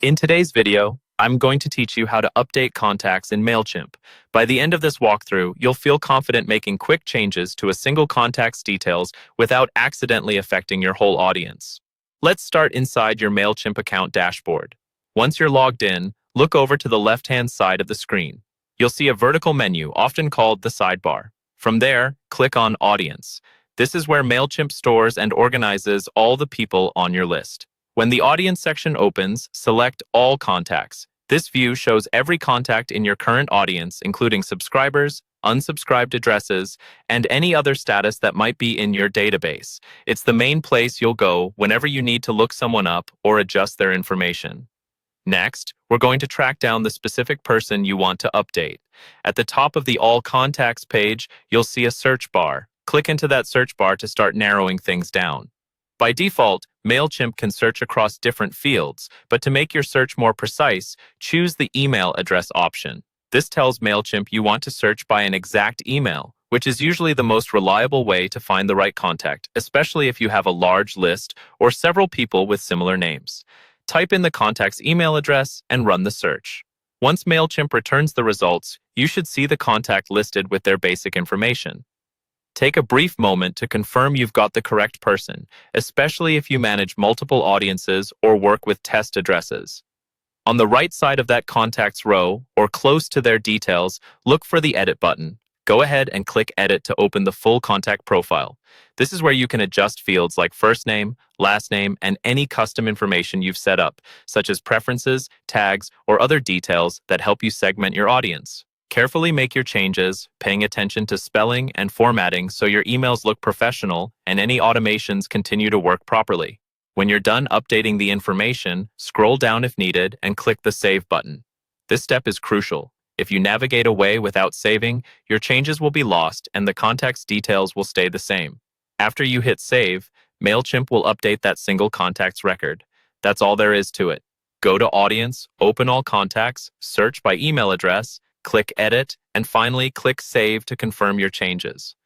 In today's video, I'm going to teach you how to update contacts in Mailchimp. By the end of this walkthrough, you'll feel confident making quick changes to a single contact's details without accidentally affecting your whole audience. Let's start inside your Mailchimp account dashboard. Once you're logged in, look over to the left-hand side of the screen. You'll see a vertical menu, often called the sidebar. From there, click on Audience. This is where Mailchimp stores and organizes all the people on your list. When the Audience section opens, select All Contacts. This view shows every contact in your current audience, including subscribers, unsubscribed addresses, and any other status that might be in your database. It's the main place you'll go whenever you need to look someone up or adjust their information. Next, we're going to track down the specific person you want to update. At the top of the All Contacts page, you'll see a search bar. Click into that search bar to start narrowing things down. By default, Mailchimp can search across different fields, but to make your search more precise, choose the email address option. This tells Mailchimp you want to search by an exact email, which is usually the most reliable way to find the right contact, especially if you have a large list or several people with similar names. Type in the contact's email address and run the search. Once Mailchimp returns the results, you should see the contact listed with their basic information. Take a brief moment to confirm you've got the correct person, especially if you manage multiple audiences or work with test addresses. On the right side of that contacts row, or close to their details, look for the Edit button. Go ahead and click Edit to open the full contact profile. This is where you can adjust fields like first name, last name, and any custom information you've set up, such as preferences, tags, or other details that help you segment your audience. Carefully make your changes, paying attention to spelling and formatting so your emails look professional and any automations continue to work properly. When you're done updating the information, scroll down if needed and click the Save button. This step is crucial. If you navigate away without saving, your changes will be lost and the contact's details will stay the same. After you hit Save, Mailchimp will update that single contact's record. That's all there is to it. Go to Audience, open all contacts, search by email address, click Edit, and finally click Save to confirm your changes.